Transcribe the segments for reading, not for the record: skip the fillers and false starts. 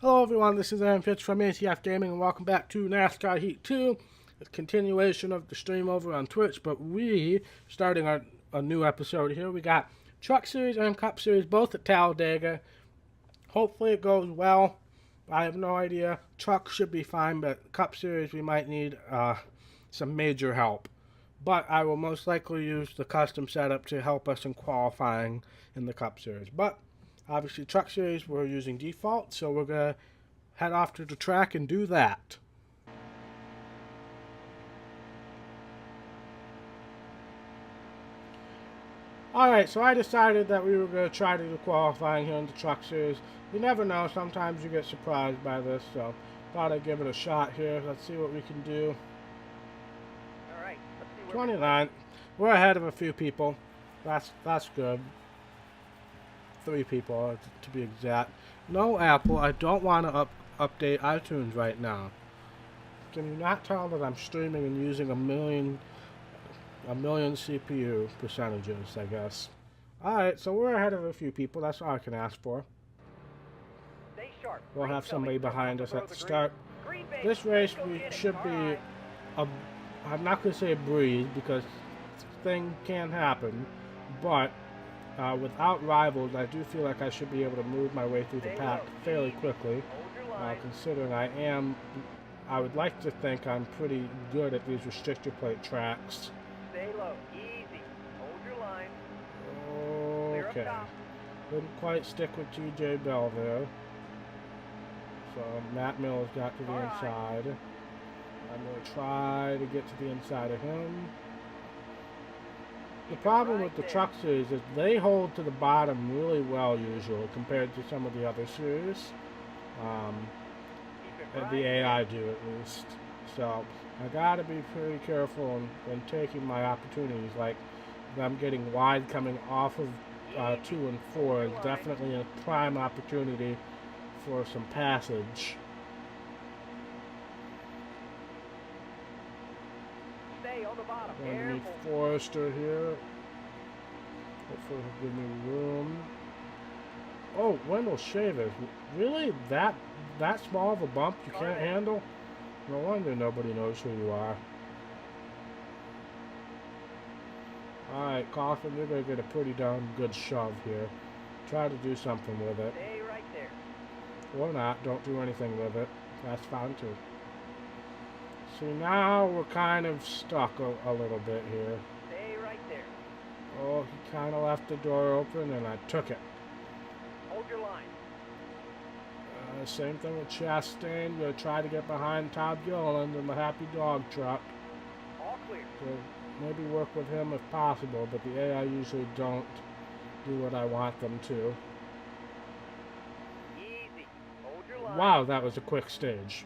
Hello everyone, this is Aaron Pitts from ATF Gaming and welcome back to NASCAR Heat 2. A continuation of the stream over on Twitch, but we starting a new episode here. We got Truck Series and Cup Series both at Talladega. Hopefully it goes well. I have no idea. Truck should be fine, but Cup Series we might need some major help. But I will most likely use the custom setup to help us in qualifying in the Cup Series. But obviously, Truck Series, we're using default, so we're going to head off to the track and do that. Alright, so I decided that we were going to try to do qualifying here in the Truck Series. You never know, sometimes you get surprised by this, so thought I'd give it a shot here. Let's see what we can do. Alright, let's see 29. We're ahead of a few people. That's good. 3 people to be exact. No, Apple, I don't want to update iTunes right now. Can you not tell that I'm streaming and using a million CPU percentages, I guess. Alright, so we're ahead of a few people. That's all I can ask for. Stay sharp. We'll have somebody behind us at the start. This race we should be I'm not going to say a breeze because things can happen, but without rivals, I do feel like I should be able to move my way through the pack fairly quickly, considering I would like to think I'm pretty good at these restrictor plate tracks. Stay low, easy. Hold your line. Okay. Didn't quite stick with TJ Bell there. So Matt Mills got to the inside. I'm going to try to get to the inside of him. The problem with the Truck Series is they hold to the bottom really well usually compared to some of the other series. The AI do at least. So I gotta be pretty careful when taking my opportunities. Like them getting wide coming off of 2 and 4 is definitely a prime opportunity for some passage. On the bottom. Going to meet Forrester here. Hopefully he'll give me room. Oh, Wendell Chavis. Really? That small of a bump you can't handle? No wonder nobody knows who you are. Alright, Coffin, you're going to get a pretty darn good shove here. Try to do something with it. Stay right there. Or not. Don't do anything with it. That's fine too. See, now we're kind of stuck a little bit here. Stay right there. Oh, he kind of left the door open and I took it. Hold your line. Same thing with Chastain. We'll try to get behind Todd Gilliland in the Happy Dog truck. All clear. So maybe work with him if possible, but the AI usually don't do what I want them to. Easy. Hold your line. Wow, that was a quick stage.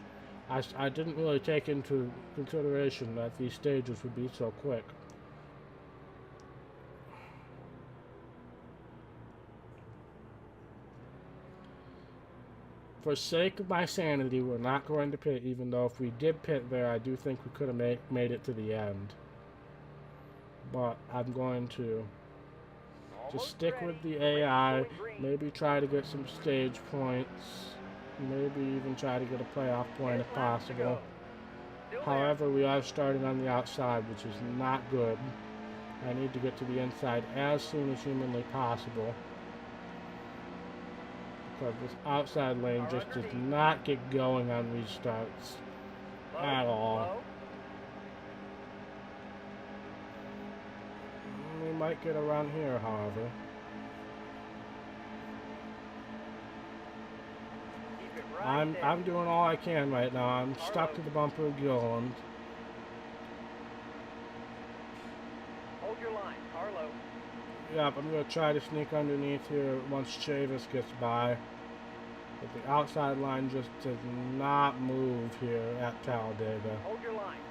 I didn't really take into consideration that these stages would be so quick. For sake of my sanity, we're not going to pit, even though if we did pit there, I do think we could have made it to the end. But I'm going to just stick with the AI, maybe try to get some stage points. Maybe even try to get a playoff point if possible. However, we are starting on the outside, which is not good. I need to get to the inside as soon as humanly possible. Because this outside lane just does not get going on restarts at all. We might get around here, however. I'm doing all I can right now. I'm stuck to the bumper of Gilliland. Hold your line, Carlo. Yep, I'm going to try to sneak underneath here once Chavis gets by. But the outside line just does not move here at Talladega. Hold your line.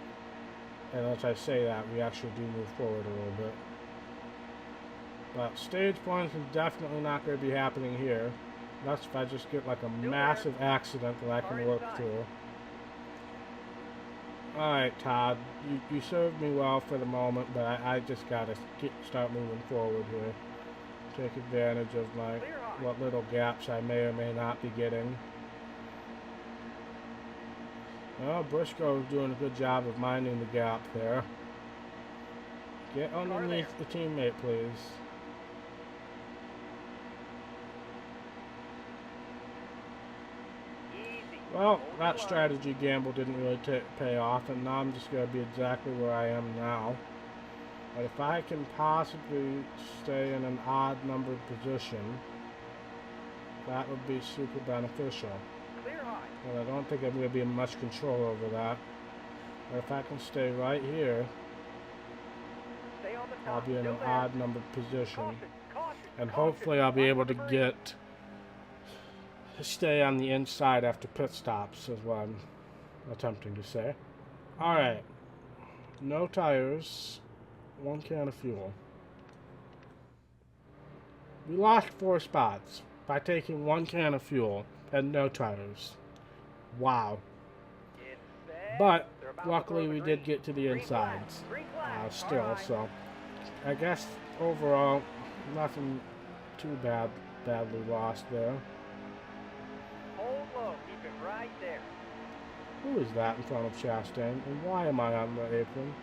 And as I say that, we actually do move forward a little bit. But stage points is definitely not going to be happening here. That's if I just get like a massive accident that I can work through. Alright, Todd. You served me well for the moment, but I just gotta start moving forward here. Take advantage of what little gaps I may or may not be getting. Well, Briscoe's doing a good job of minding the gap there. Get underneath the teammate, please. Easy. Well, Hold your that line. strategy gamble didn't really pay off, and now I'm just going to be exactly where I am now. But if I can possibly stay in an odd numbered position, that would be super beneficial. Clear high. And I don't think I'm going to be in much control over that. But if I can stay right here, Stay on the top. I'll be in Still an there. odd numbered position. Caution. Caution. And caution. hopefully I'll be Watch able the to debris. stay on the inside after pit stops, is what I'm attempting to say. Alright. No tires. 1 can of fuel. We lost 4 spots by taking 1 can of fuel and no tires. Wow. Get set. But They're about to luckily throw the we green. did get to the Green flag. insides Green flag. still, All right. so I guess overall nothing too badly lost there. Hold low. Keep it right there. Who is that in front of Chastain, and why am I on the apron?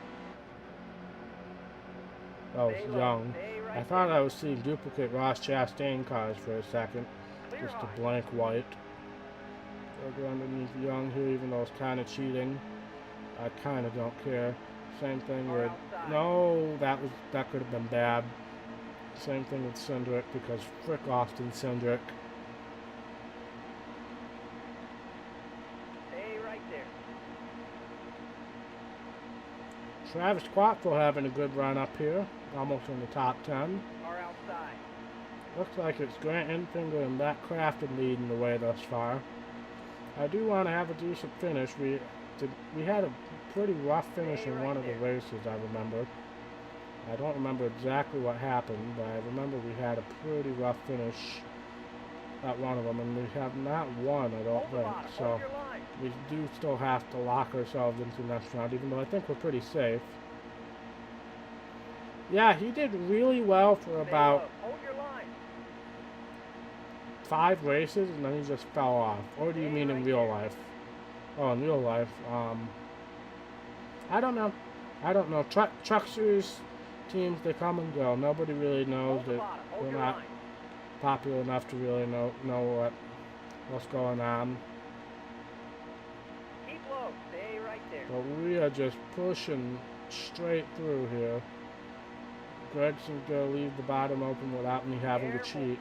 Oh, Stay it's low. Young. Stay right I thought there. I was seeing duplicate Ross Chastain cars for a second. Clear Just high. a blank white. I'll go underneath Young here, even though it's kind of cheating. I kind of don't care. Same thing Or with... outside. No, that could have been bad. Same thing with Cindric, because frick Austin Cindric. Stay right there. Travis Quattrell having a good run up here. Almost in the top 10. Or outside. Looks like it's Grant Enfinger and Matt Crafton leading the way thus far. I do want to have a decent finish. We had a pretty rough finish in one of the races, I remember. I don't remember exactly what happened, but I remember we had a pretty rough finish at one of them, and we have not won, I don't Hold the think. bottom. So Hold your line. we do still have to lock ourselves into the next round, even though I think we're pretty safe. Yeah, he did really well for Stay about low. Hold your line. 5 races, and then he just fell off. Or do you mean in real life? Oh, in real life, I don't know. Truck series teams, they come and go. Nobody really knows Hold the that bottom. Hold we're your not line. popular enough to really know what's going on. Keep low. Stay right there. But we are just pushing straight through here. Gregson's gonna leave the bottom open without me having to Careful. cheat.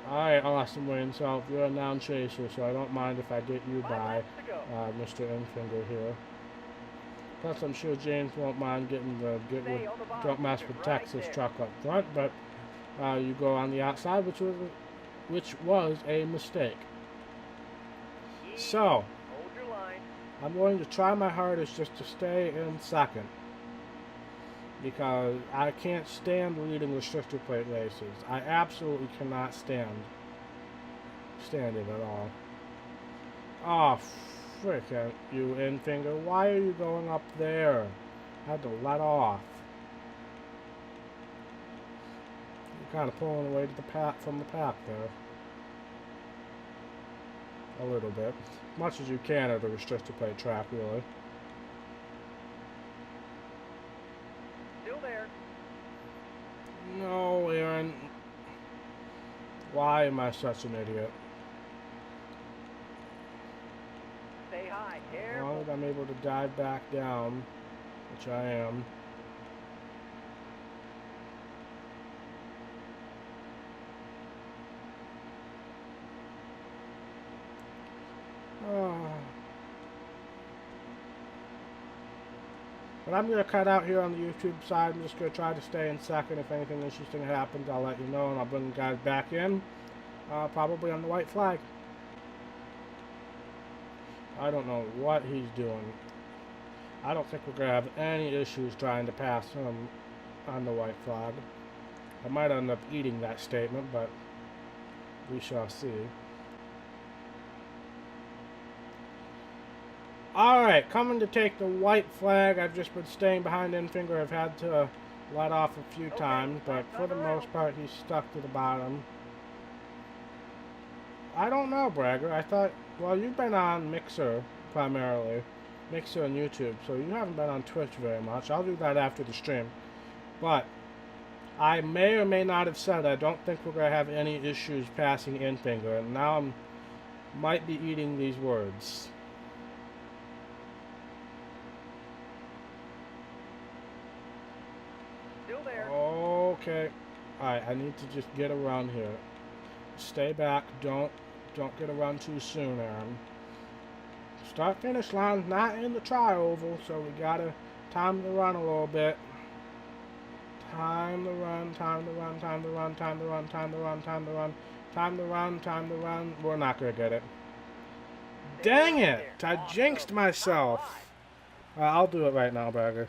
Alright, Austin wins, so you're a non-chaser, so I don't mind if I get you 5 by laps to go. Mr. Enfinger here. Plus, I'm sure James won't mind Stay on the bottom. don't mess Keep with it right Texas there. truck up front, but you go on the outside, which was a mistake. Easy. So, Hold your line. I'm going to try my hardest just to stay in second, because I can't stand leading restrictor plate races. I absolutely cannot stand it at all. Oh, frickin' you, Enfinger. Why are you going up there? I had to let off. You're kind of pulling away to the from the pack there. A little bit. As much as you can at a restrictor plate track, really. Still there. No, Aaron. Why am I such an idiot? Stay high. As Careful. long as I'm able to dive back down, which I am. But I'm going to cut out here on the YouTube side. I'm just going to try to stay in second. If anything interesting happens, I'll let you know, and I'll bring the guys back in, probably on the white flag. I don't know what he's doing. I don't think we're going to have any issues trying to pass him on the white flag. I might end up eating that statement, but we shall see. Alright, coming to take the white flag. I've just been staying behind Enfinger. I've had to let off a few times, but for the most part, he's stuck to the bottom. I don't know, Bragger. I thought, well, you've been on Mixer primarily. Mixer and YouTube. So you haven't been on Twitch very much. I'll do that after the stream. But I may or may not have said I don't think we're going to have any issues passing in finger. And now I might be eating these words. Still there. Okay. Alright, I need to just get around here. Stay back. Don't get around too soon, Aaron. Start finish line's not in the tri-oval, so we gotta time the run a little bit. Time the run, time the run, time the run, time the run, time the run, time the run, time the run, time the run. We're not gonna get it. Dang it! I jinxed myself. I'll do it right now, Bagger.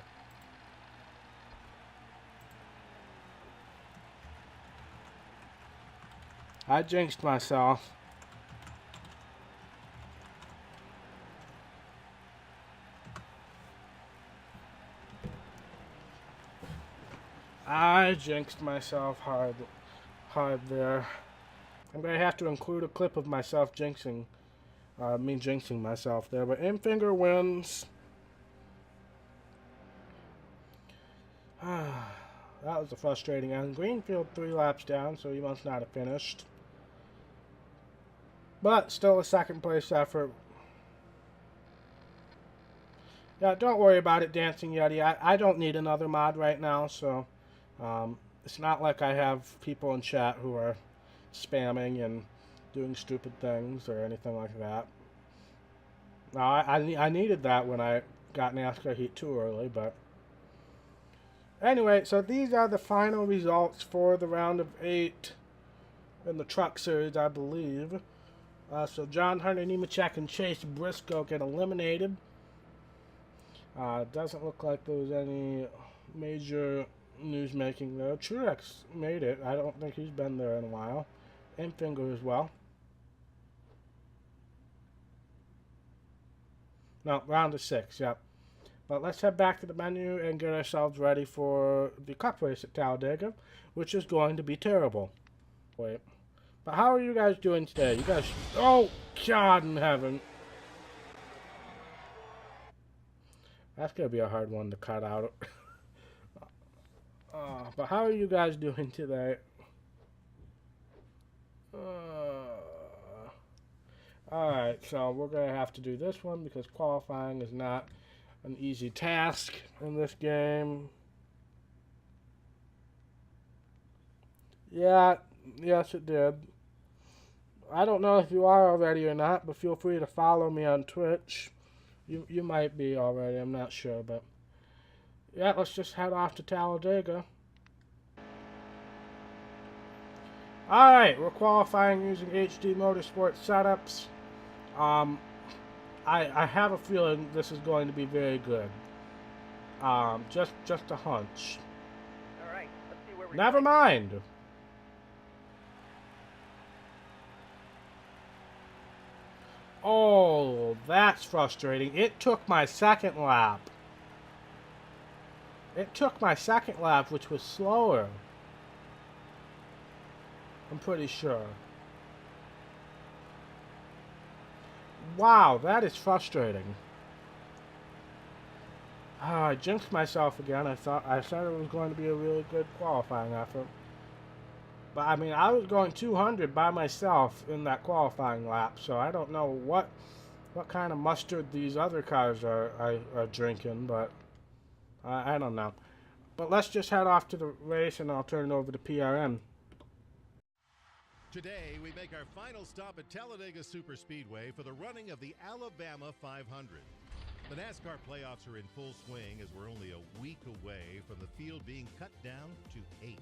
I jinxed myself. I jinxed myself hard there. I'm gonna have to include a clip of myself jinxing, me jinxing myself there. But Infinger wins. That was a frustrating end. Greenfield 3 laps down, so he must not have finished. But still a second place effort. Yeah, don't worry about it, Dancing Yeti. I don't need another mod right now, so it's not like I have people in chat who are spamming and doing stupid things or anything like that. Now, I needed that when I got NASCAR Heat 2 early, but anyway, so these are the final results for the round of 8 in the Truck Series, I believe. So John Hunter, Nemechek, and Chase Briscoe get eliminated. Doesn't look like there was any major news making there. Truex made it. I don't think he's been there in a while. And Finger as well. No, round of 6, yep. But let's head back to the menu and get ourselves ready for the Cup race at Talladega, which is going to be terrible. Wait. But how are you guys doing today? You guys... Oh, God in heaven. That's going to be a hard one to cut out. But how are you guys doing today? Alright, so we're going to have to do this one because qualifying is not an easy task in this game. Yeah, yes it did. I don't know if you are already or not, but feel free to follow me on Twitch. You might be already, I'm not sure, but yeah, let's just head off to Talladega. Alright, we're qualifying using HD Motorsport setups. I have a feeling this is going to be very good. Just a hunch. Alright, let's see where we're Never mind. Oh, that's frustrating. It took my second lap. It took my second lap, which was slower. I'm pretty sure. Wow, that is frustrating. I jinxed myself again. I said it was going to be a really good qualifying effort. But I mean, I was going 200 by myself in that qualifying lap, so I don't know what kind of mustard these other cars are drinking, but I don't know. But let's just head off to the race, and I'll turn it over to PRM. Today, we make our final stop at Talladega Superspeedway for the running of the Alabama 500. The NASCAR playoffs are in full swing as we're only a week away from the field being cut down to 8.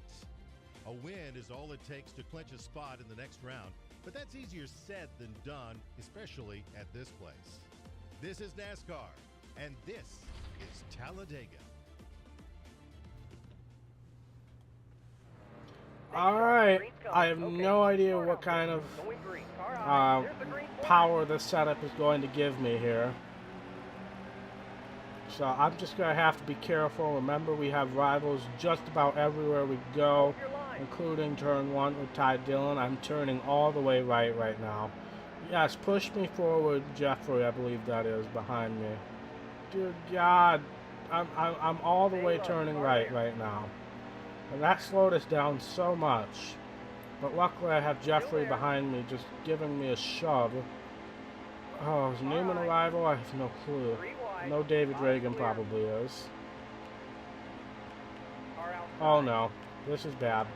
A win is all it takes to clinch a spot in the next round, but that's easier said than done, especially at this place. This is NASCAR, and this is Talladega. Alright, I have no idea what kind of power this setup is going to give me here. So I'm just going to have to be careful. Remember, we have rivals just about everywhere we go, including turn 1 with Ty Dillon. I'm turning all the way right now. Yes, push me forward, Jeffrey, I believe that is, behind me. Dear God, I'm all the way turning right now. And that slowed us down so much. But luckily I have Jeffrey behind me just giving me a shove. Oh, is Newman arrival? I have no clue. No, David Reagan probably is. Oh no, this is bad.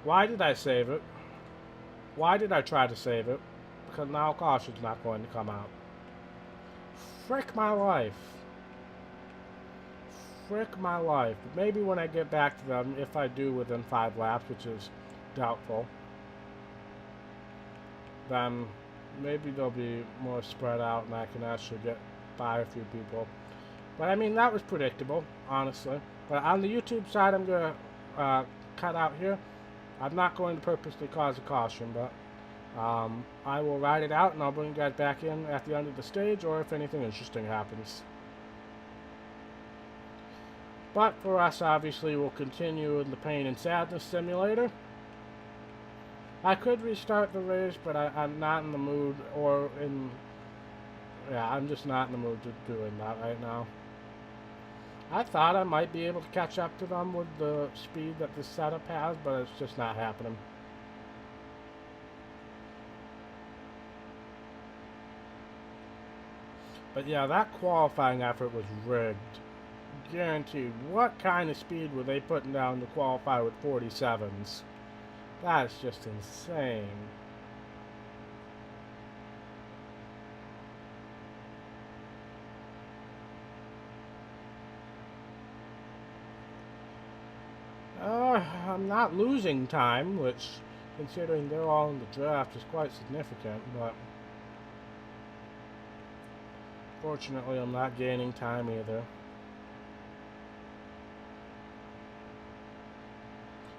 Why did I save it? Why did I try to save it? Because now caution's not going to come out. Frick my life. Frick my life. Maybe when I get back to them, if I do within 5 laps, which is doubtful, then maybe they'll be more spread out and I can actually get by a few people. But I mean, that was predictable, honestly. But on the YouTube side, I'm going to cut out here. I'm not going to purposely cause a caution, but I will ride it out and I'll bring you guys back in at the end of the stage or if anything interesting happens. But for us, obviously, we'll continue in the Pain and Sadness Simulator. I could restart the race, but I'm not in the mood, or in... Yeah, I'm just not in the mood to doing that right now. I thought I might be able to catch up to them with the speed that this setup has, but it's just not happening. But yeah, that qualifying effort was rigged. Guaranteed. What kind of speed were they putting down to qualify with 47s? That is just insane. I'm not losing time, which, considering they're all in the draft, is quite significant, but fortunately I'm not gaining time either.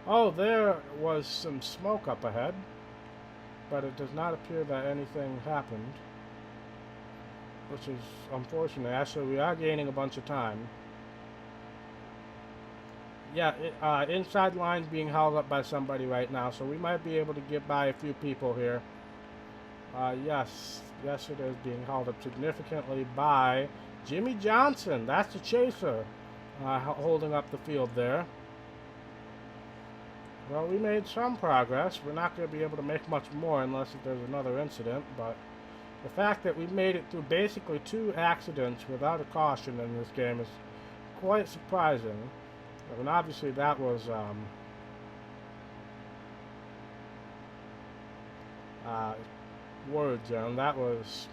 Oh, there was some smoke up ahead, but it does not appear that anything happened, which is unfortunate. Actually, we are gaining a bunch of time. Yeah, inside line's being held up by somebody right now, so we might be able to get by a few people here. Yes, it is being held up significantly by Jimmy Johnson. That's the chaser, holding up the field there. Well, we made some progress. We're not going to be able to make much more unless there's another incident, but the fact that we made it through basically 2 accidents without a caution in this game is quite surprising. I mean, obviously that was words, and that was...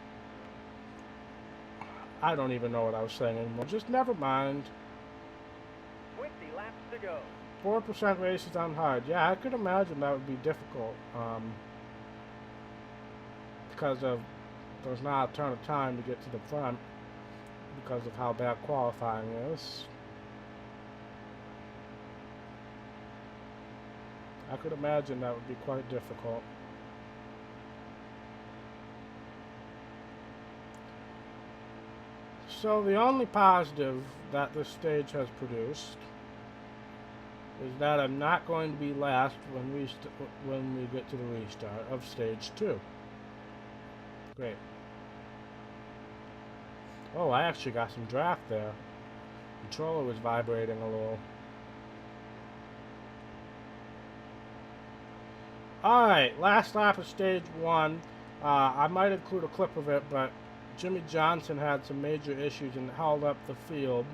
I don't even know what I was saying anymore. Just never mind. 20 laps to go. 4% races on hard. Yeah, I could imagine that would be difficult. Because of there's not a ton of time to get to the front because of how bad qualifying is. I could imagine that would be quite difficult. So the only positive that this stage has produced is that I'm not going to be last when we get to the restart of stage 2. Great. Oh, I actually got some draft there. The controller was vibrating a little. Alright, last lap of stage 1. I might include a clip of it, but Jimmy Johnson had some major issues and held up the field.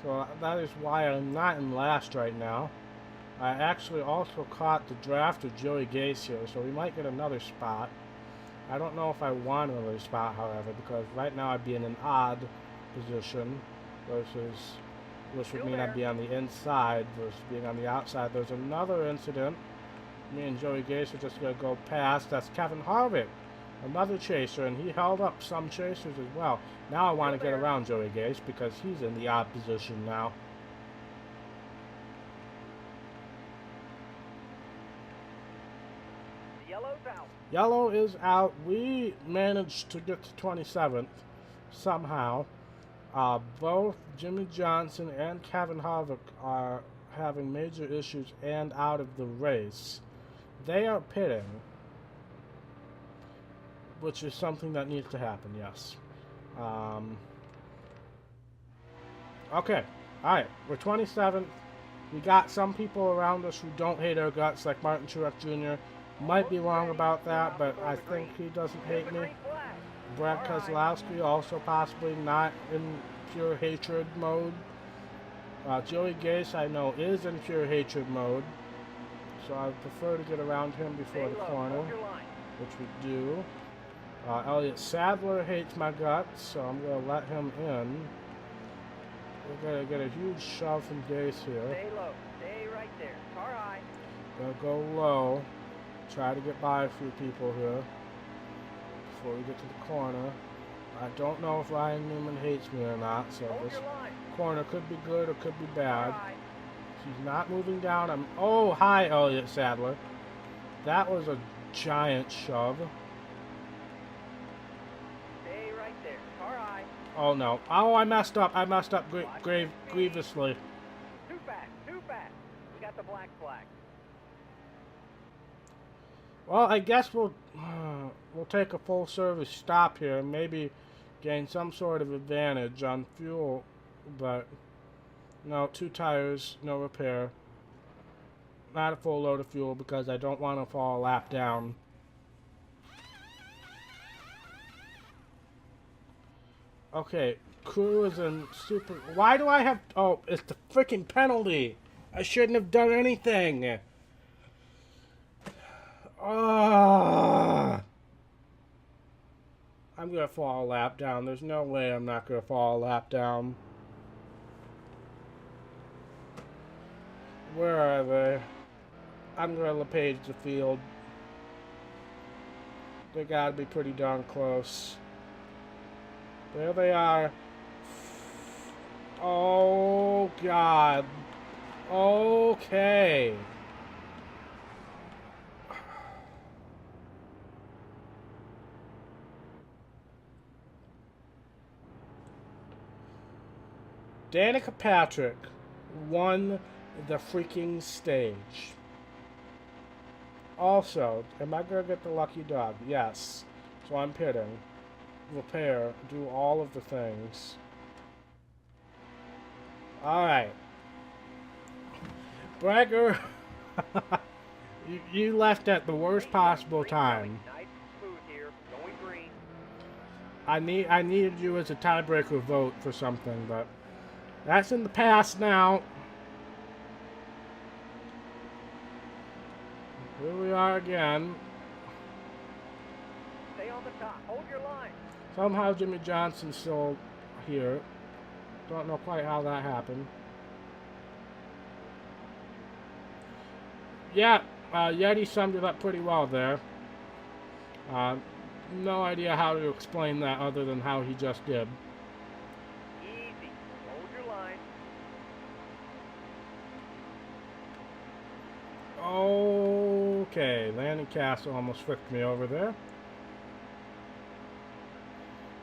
So that is why I'm not in last right now. I actually also caught the draft of Joey Gase here, so we might get another spot. I don't know if I want another spot, however, because right now I'd be in an odd position versus, which would mean I'd be on the inside versus being on the outside. There's another incident. Me and Joey Gase are just going to go past. That's Kevin Harvick, another chaser, and he held up some chasers as well. Now I want to get around Joey Gase because he's in the odd position now. Yellow's out. Yellow is out. We managed to get to 27th somehow. Both Jimmy Johnson and Kevin Harvick are having major issues and out of the race. They are pitting, which is something that needs to happen, yes. Okay, alright, we're 27th. We got some people around us who don't hate our guts, like Martin Truex Jr. Might be wrong about that, but I think he doesn't hate me. Brad Keselowski also possibly not in pure hatred mode. Joey Gase, I know, is in pure hatred mode, so I would prefer to get around him before the corner, which we do. Elliott Sadler hates my guts, so I'm going to let him in. We're going to get a huge shove from Gase here. Stay low. Stay right there. Car high. Going to go low. Try to get by a few people here before we get to the corner. I don't know if Ryan Newman hates me or not, so this corner could be good or could be bad. He's not moving down. Oh, hi, Elliott Sadler. That was a giant shove. Stay right there. Car high. Oh, no. Oh, I messed up. I messed up grievously. Too fast. Too fast. We got the black flag. Well, I guess we'll take a full service stop here and maybe gain some sort of advantage on fuel, but no, 2 tires, no repair. Not a full load of fuel because I don't want to fall a lap down. Okay, crew is in super... Why do I have... Oh, it's the freaking penalty. I shouldn't have done anything. I'm gonna fall a lap down. There's no way I'm not gonna fall a lap down. Where are they? I'm gonna LePage the field. They gotta be pretty darn close. There they are. Oh, God. Okay. Danica Patrick won the freaking stage. Also, am I going to get the lucky dog? Yes. So I'm pitting. Repair. Do all of the things. Alright. Bragger, you left at the worst possible time. Nice smooth here. Going green. I needed you as a tiebreaker vote for something, but that's in the past now. Here we are again. Stay on the top. Hold your line. Somehow Jimmy Johnson's still here. Don't know quite how that happened. Yeah, Yeti summed it up pretty well there. No idea how to explain that other than how he just did. Easy. Hold your line. Okay, Landon Castle almost flipped me over there.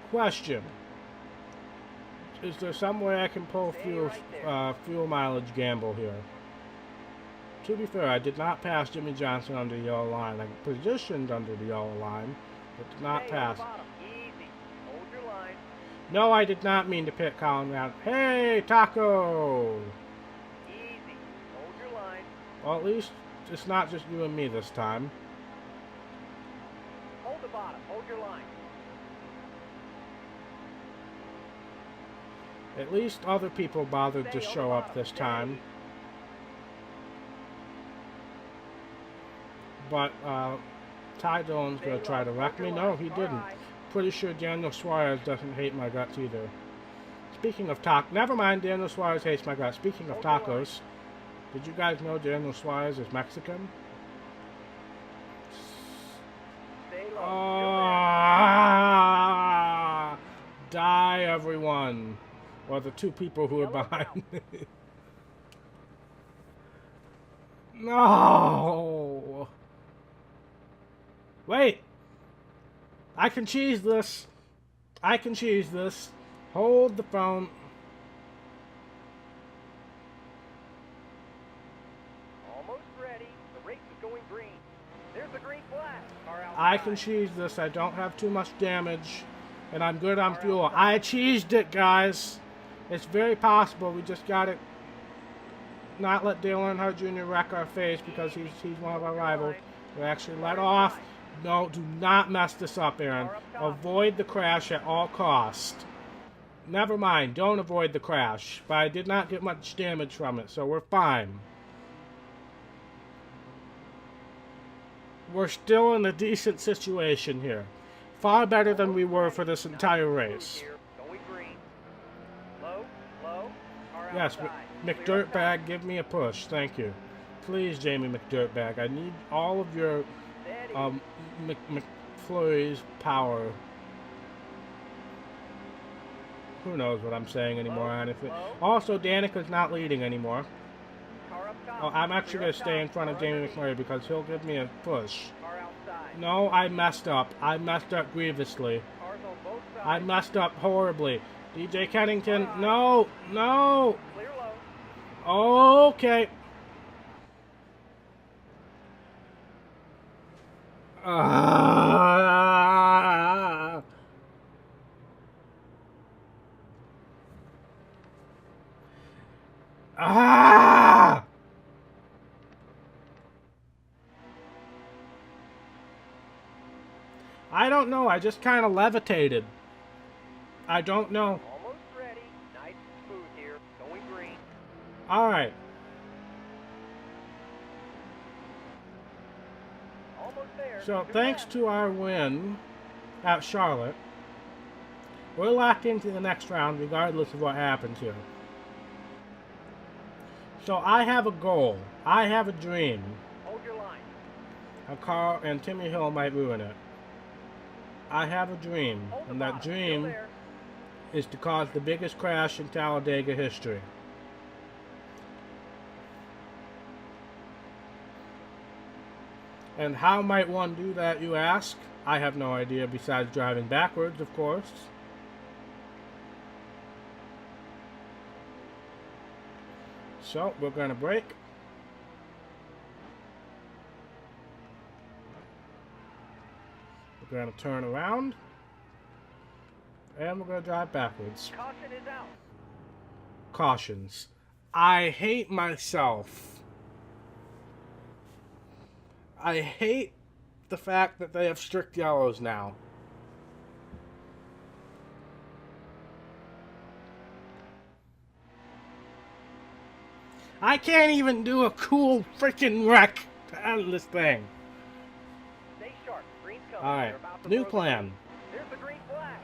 Question. Is there some way I can pull fuel mileage gamble here? To be fair, I did not pass Jimmy Johnson under the yellow line. I positioned under the yellow line, but did not pass. Easy. Hold your line. No, I did not mean to pit Colin Round. Hey, Taco! Easy. Hold your line. Well, at least it's not just you and me this time. Hold the bottom. Hold your line. At least other people bothered to show up this time. But Ty Dillon's going to try to wreck me. No, he didn't. Pretty sure Daniel Suarez doesn't hate my guts either. Speaking of tacos, never mind, Daniel Suarez hates my guts. Speaking of tacos, did you guys know Daniel Suarez is Mexican? Die, everyone. Or the 2 people who are behind me. No! Wait! I can cheese this. I can cheese this. Hold the phone. Almost ready. The race is going green. There's the green flag. Car outside. I can cheese this. I don't have too much damage. And I'm good on fuel. I cheesed it, guys. It's very possible. We just got to not let Dale Earnhardt Jr. wreck our face because he's one of our rivals. We actually let off. No, do not mess this up, Aaron. Avoid the crash at all costs. Never mind. Don't avoid the crash. But I did not get much damage from it, so we're fine. We're still in a decent situation here. Far better than we were for this entire race. Going green. Low, low. Car Yes, outside. McDirtbag, give me a push. Thank you. Please, Jamie McDirtbag. I need all of your Steady. McFlurry's power. Who knows what I'm saying anymore, honestly. Also, Danica's not leading anymore. Car up top. Oh, I'm actually Clear going up to stay in top. front of Car Jamie underneath. McMurray because he'll give me a push. Car outside. No, I messed up. I messed up grievously. Cars on both sides. I messed up horribly. DJ Kennington, no, no. Clear low. Okay. I don't know. I just kind of levitated. I don't know. Almost ready. Nice and smooth here. Going green. All right. Almost there. So Two thanks left. to our win at Charlotte, we're locked into the next round regardless of what happens here. So I have a goal. I have a dream. Hold your line. A car and Timmy Hill might ruin it. I have a dream, Hold the and that bottom. Still dream there. is to cause the biggest crash in Talladega history. And how might one do that, you ask? I have no idea besides driving backwards, of course. So, we're going to brake. We're going to turn around. And we're going to drive backwards. Caution is out. Cautions. I hate myself. I hate the fact that they have strict yellows now. I can't even do a cool freaking wreck out of this thing. Stay sharp. Green's coming. Alright, They're about to new throw the plan. green. There's the green flag.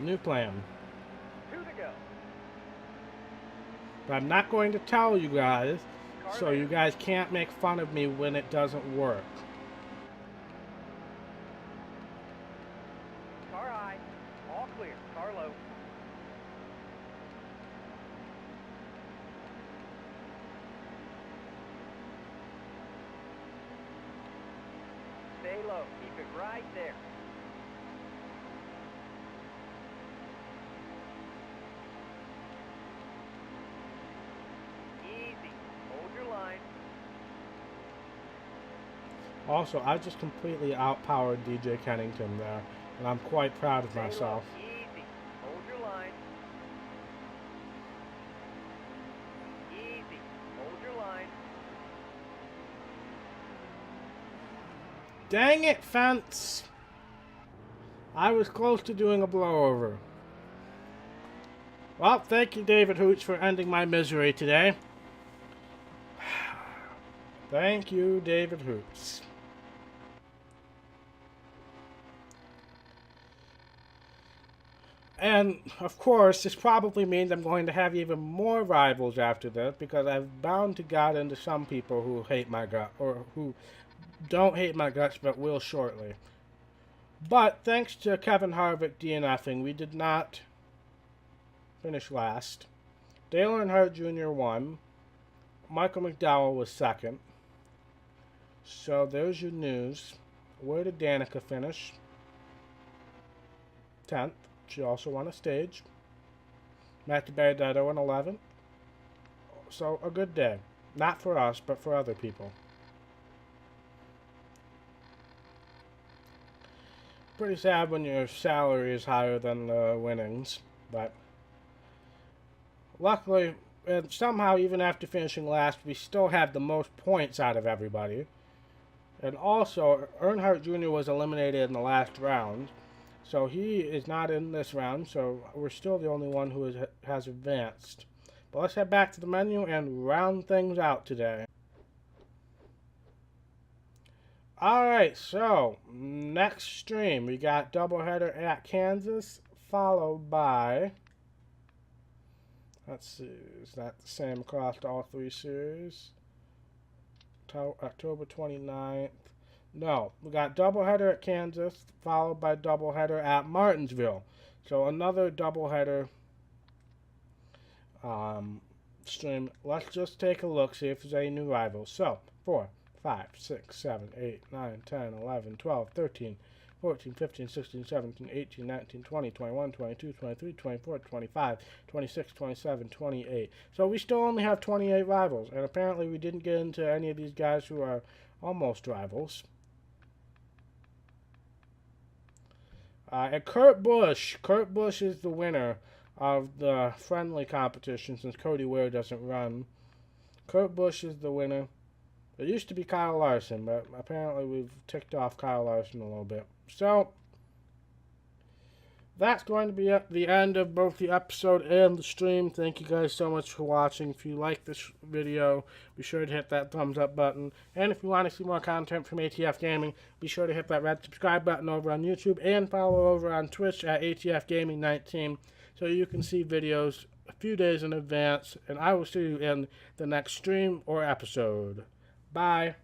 New plan. 2 to go. But I'm not going to tell you guys, Car so there. you guys can't make fun of me when it doesn't work. Car high. All clear. Car low. Stay low. Keep it right there. Easy. Hold your line. Also, I just completely outpowered DJ Kennington there, and I'm quite proud of Stay myself. low. Easy. Hold your line. Easy. Hold your line. Dang it, fence! I was close to doing a blowover. Well, thank you, David Hoots, for ending my misery today. Thank you, David Hoots. And, of course, this probably means I'm going to have even more rivals after this, because I've bound to got into some people who hate my gut, or who don't hate my guts, but will shortly. But, thanks to Kevin Harvick DNFing, we did not finish last. Dale Earnhardt Jr. won. Michael McDowell was second. So, there's your news. Where did Danica finish? 10th. She also won a stage. Matthew Benedetto in 11th. So a good day. Not for us, but for other people. Pretty sad when your salary is higher than the winnings, but luckily, and somehow even after finishing last, we still had the most points out of everybody. And also, Earnhardt Jr. was eliminated in the last round, so he is not in this round, so we're still the only one who has advanced. But let's head back to the menu and round things out today. Alright, so next stream we got doubleheader at Kansas, followed by, let's see, is that the same across all three series? October 29th. No, we got doubleheader at Kansas, followed by doubleheader at Martinsville. So another doubleheader stream. Let's just take a look, see if there's any new rivals. So, 4, 5, 6, 7, 8, 9, 10, 11, 12, 13, 14, 15, 16, 17, 18, 19, 20, 21, 22, 23, 24, 25, 26, 27, 28. So we still only have 28 rivals, and apparently we didn't get into any of these guys who are almost rivals. And Kurt Busch is the winner of the friendly competition since Cody Ware doesn't run. Kurt Busch is the winner. It used to be Kyle Larson, but apparently we've ticked off Kyle Larson a little bit. So, that's going to be the end of both the episode and the stream. Thank you guys so much for watching. If you like this video, be sure to hit that thumbs up button. And if you want to see more content from ATF Gaming, be sure to hit that red subscribe button over on YouTube and follow over on Twitch at ATF Gaming 19 so you can see videos a few days in advance. And I will see you in the next stream or episode. Bye.